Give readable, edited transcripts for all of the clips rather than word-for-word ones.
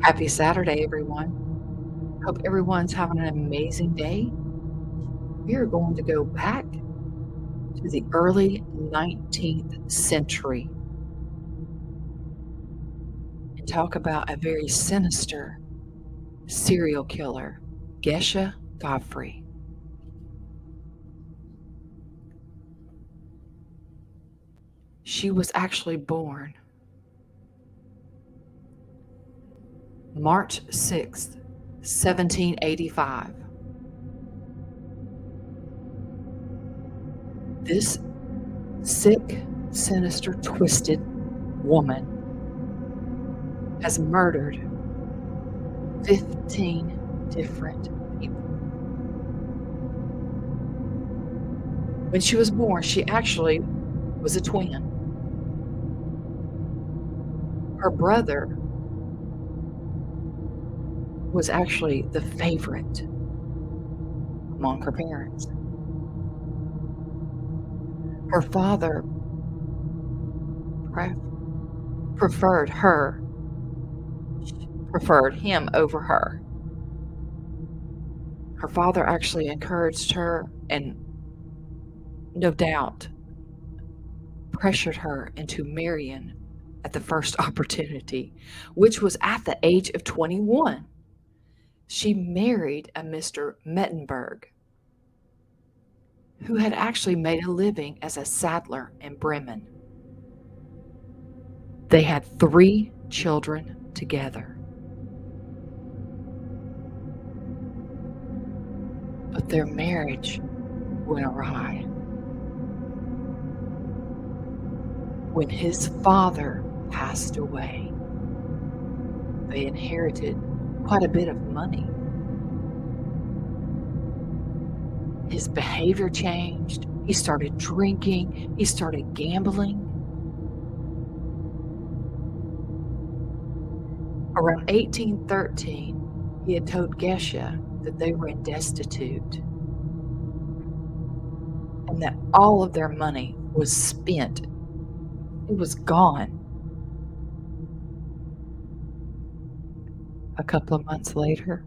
Happy Saturday, everyone. Hope everyone's having an amazing day. We are going to go back to the early 19th century and talk about a very sinister serial killer, Gesche Gottfried. She was actually born March 6th, 1785. This sick, sinister, twisted woman has murdered 15 different people. When she was born, she actually was a twin. Her brother was actually the favorite among her parents. Her father preferred him over her. Her father actually encouraged her and no doubt pressured her into marrying at the first opportunity, which was at the age of 21. She married a Mr. Mettenberg, who had actually made a living as a saddler in Bremen. They had 3 children together. But their marriage went awry. When his father passed away, they inherited quite a bit of money. His behavior changed. He started drinking. He started gambling. Around 1813, he had told Gesche that they were destitute and that all of their money was spent. It was gone. A couple of months later,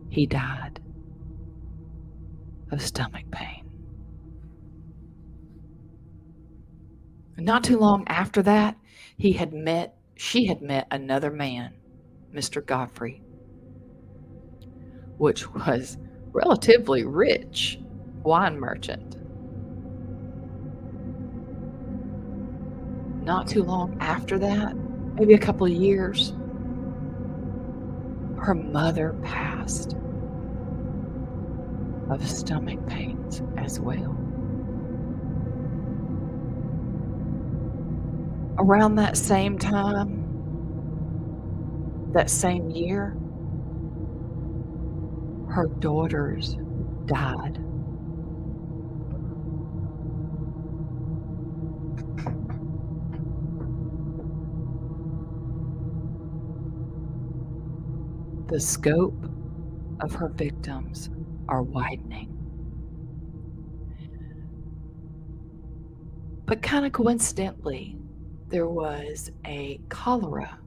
he died of stomach pain. And not too long after that, she had met another man, Mr. Gottfried, which was relatively rich wine merchant. Not too long after that, maybe a couple of years, her mother passed of stomach pains as well. Around that same time, that same year, her daughters died. The scope of her victims are widening. But kind of coincidentally, there was a cholera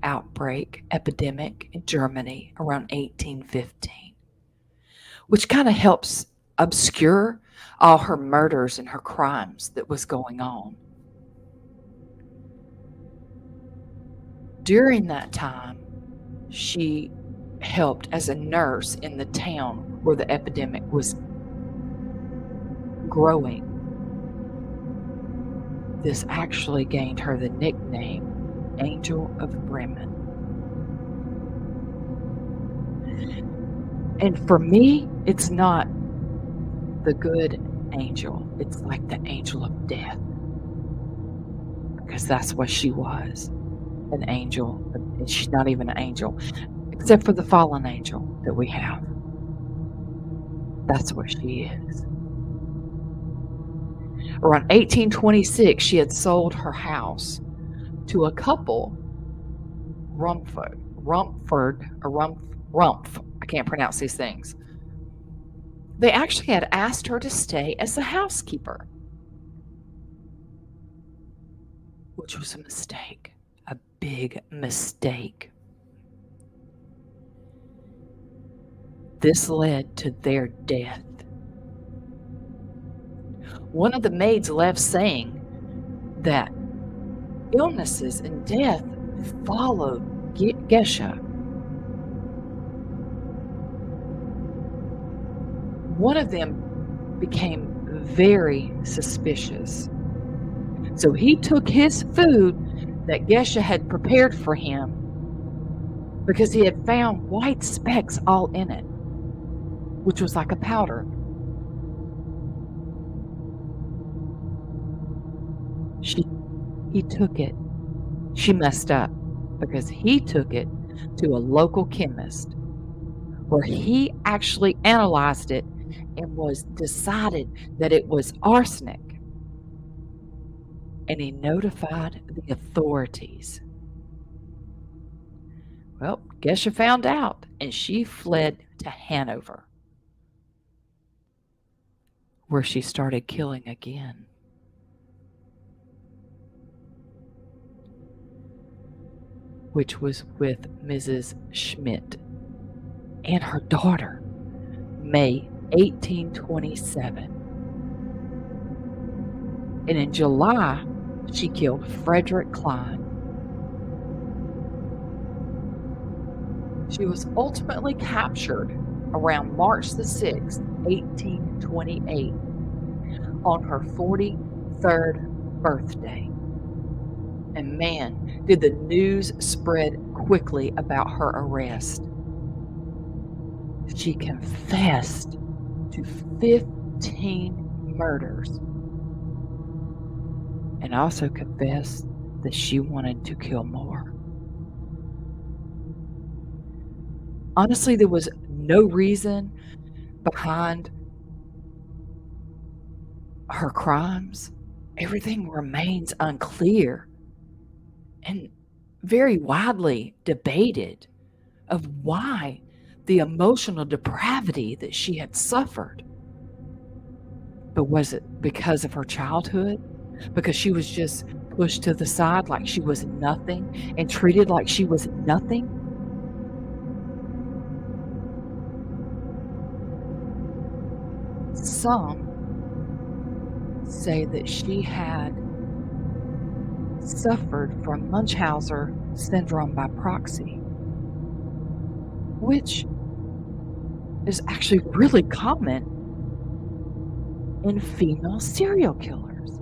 epidemic in Germany around 1815, which kind of helps obscure all her murders and her crimes that was going on. During that time, she helped as a nurse in the town where the epidemic was growing. This actually gained her the nickname Angel of Bremen. And for me, it's not the good angel. It's like the angel of death. Because that's what she was, an angel. She's not even an angel, except for the fallen angel that we have. That's what she is. Around 1826, she had sold her house to a couple, Rumpf. I can't pronounce these things. They actually had asked her to stay as the housekeeper, which was a mistake, a big mistake. This led to their death. One of the maids left saying that illnesses and death followed Gesche. One of them became very suspicious. So he took his food that Gesche had prepared for him because he had found white specks all in it, which was like a powder. He took it. She messed up because he took it to a local chemist where he actually analyzed it and was decided that it was arsenic. And he notified the authorities. Well, Gesche found out, and she fled to Hanover, where she started killing again. Which was with Mrs. Schmidt and her daughter, May 1827. And in July, she killed Frederick Klein. She was ultimately captured around March the 6th, 1828, on her 43rd birthday. And man, did the news spread quickly about her arrest. She confessed to 15 murders and also confessed that she wanted to kill more. Honestly, there was no reason behind her crimes. Everything remains unclear and very widely debated of why the emotional depravity that she had suffered. But was it because of her childhood? Because she was just pushed to the side like she was nothing and treated like she was nothing? Some say that she had suffered from Munchausen syndrome by proxy, which is actually really common in female serial killers.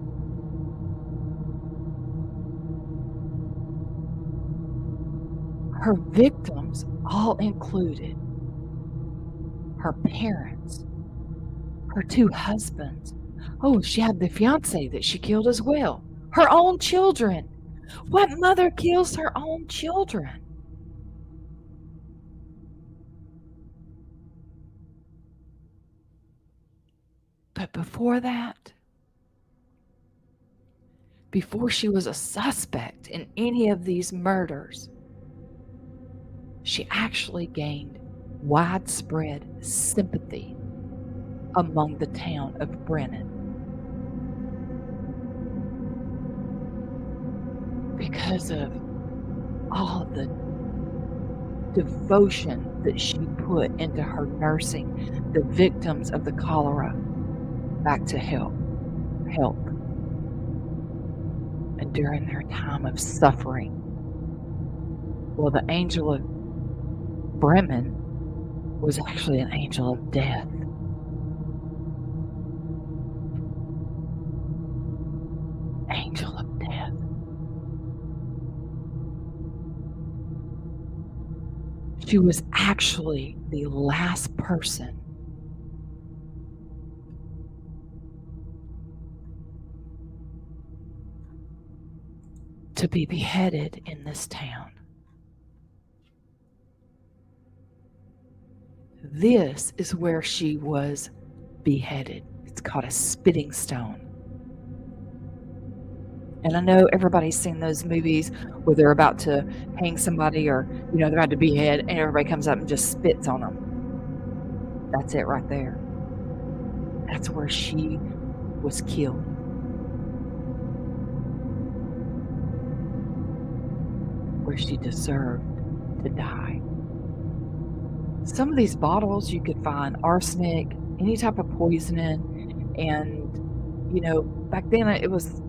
Her victims all included her parents, her two husbands. Oh, she had the fiance that she killed as well. Her own children. What mother kills her own children? But before that, before she was a suspect in any of these murders, she actually gained widespread sympathy among the town of Brennan because of all the devotion that she put into her nursing the victims of the cholera back to health. And during their time of suffering, well, the angel of Bremen was actually an angel of death. Angel of death. She was actually the last person to be beheaded in this town. This is where she was beheaded. It's called a spitting stone. And I know everybody's seen those movies where they're about to hang somebody or, they're about to behead and everybody comes up and just spits on them. That's it right there. That's where she was killed. Where she deserved to die. Some of these bottles you could find arsenic, any type of poisoning, and, back then it was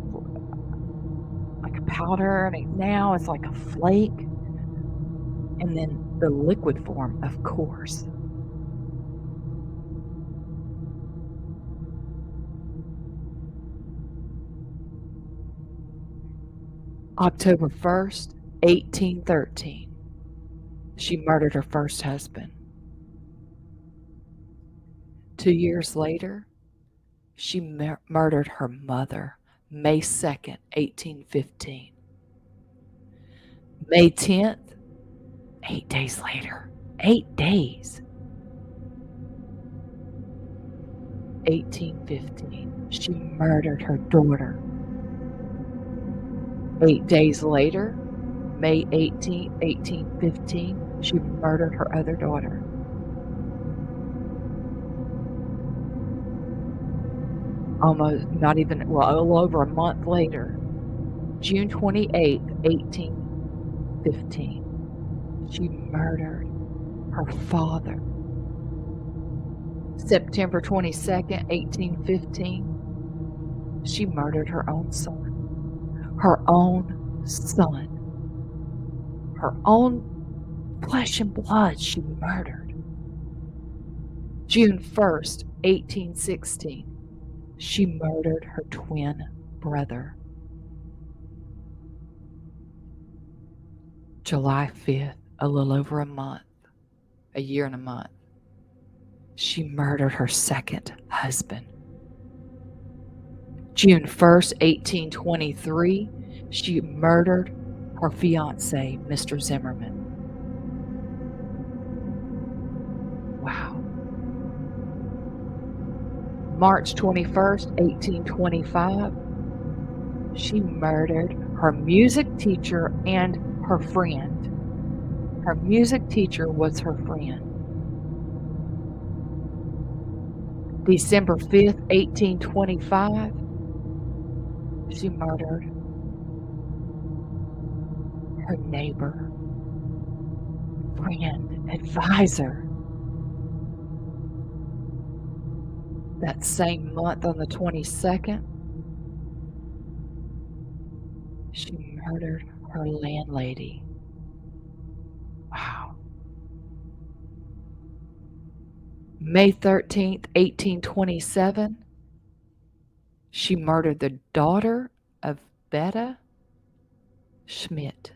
like a powder, and now it's like a flake, and then the liquid form, of course. October 1st, 1813, she murdered her first husband. 2 years later, she murdered her mother, May 2nd, 1815. May 10th, 8 days later, 8 days, 1815, she murdered her daughter. 8 days later, May 18th, 1815, she murdered her other daughter. Almost, not even, well, a little over a month later, June 28th, 1815, she murdered her father. September 22nd, 1815, she murdered her own son. Her own son. Her own flesh and blood she murdered. June 1st, 1816, she murdered her twin brother. July 5th, a little over a month, a year and a month, she murdered her second husband. June 1st, 1823, she murdered her fiancé, Mr. Zimmerman. Wow. March 21st, 1825, she murdered her music teacher and her friend. Her music teacher was her friend. December 5th, 1825, she murdered her neighbor, friend, advisor. That same month, on the 22nd, she murdered her landlady. Wow. May 13th, 1827, she murdered the daughter of Betta Schmidt.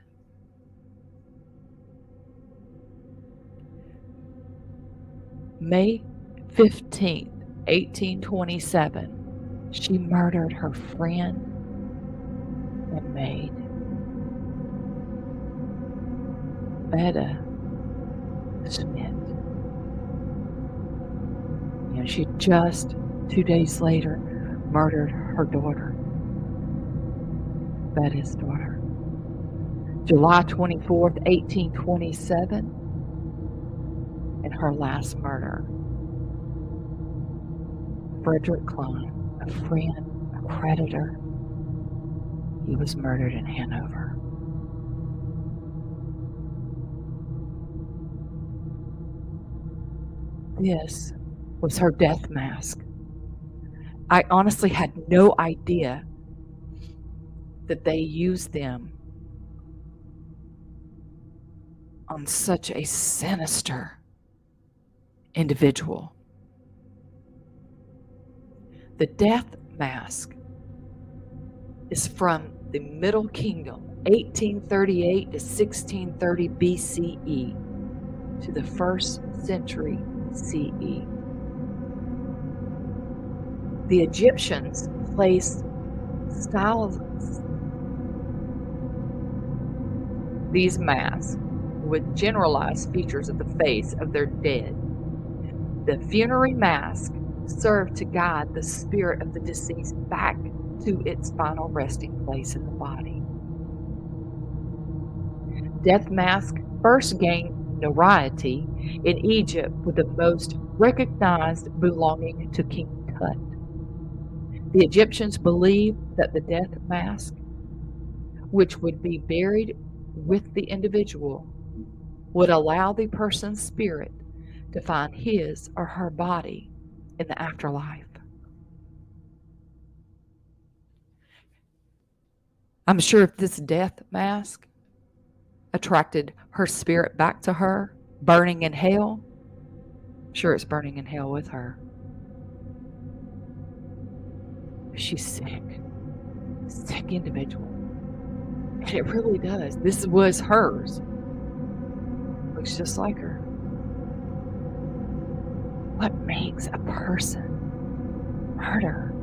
May 15th, 1827, she murdered her friend and maid, Betta Schmidt. She just 2 days later murdered her daughter, Betta's daughter. July 24th, 1827, and her last murder, Frederick Klein, a friend, a creditor. He was murdered in Hanover. This was her death mask. I honestly had no idea that they used them on such a sinister individual. The death mask is from the Middle Kingdom, 1838 to 1630 BCE to the 1st century CE. The Egyptians placed these masks with generalized features of the face of their dead. The funerary mask served to guide the spirit of the deceased back to its final resting place in the body. Death mask first gained notoriety in Egypt, with the most recognized belonging to King Tut. The Egyptians believed that the death mask, which would be buried with the individual, would allow the person's spirit to find his or her body in the afterlife. I'm sure if this death mask attracted her spirit back to her, burning in hell, sure it's burning in hell with her. She's sick individual. And it really does. This was hers. Looks just like her. What makes a person murder?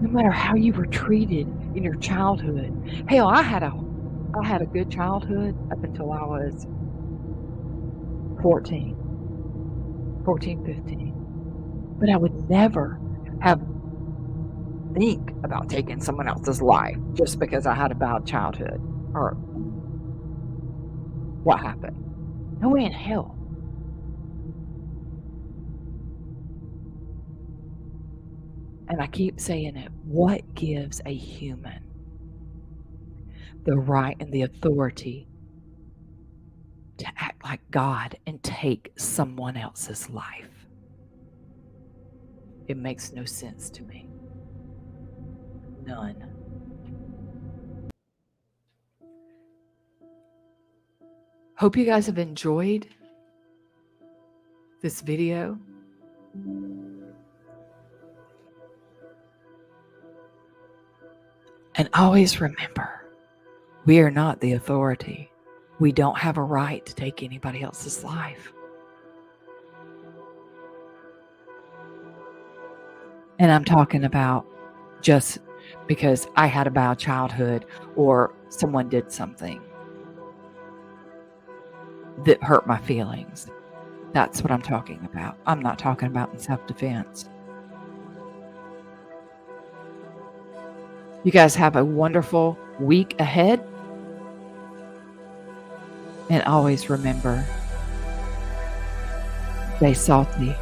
No matter how you were treated in your childhood. Hell, I had a good childhood up until I was 14, 15. But I would never think about taking someone else's life just because I had a bad childhood or what happened. No way in hell. And I keep saying it, what gives a human the right and the authority to act like God and take someone else's life? It makes no sense to me. None. Hope you guys have enjoyed this video. And always remember, we are not the authority. We don't have a right to take anybody else's life. And I'm talking about just because I had a bad childhood or someone did something that hurt my feelings. That's what I'm talking about. I'm not talking about in self-defense. You guys have a wonderful week ahead. And always remember, stay salty.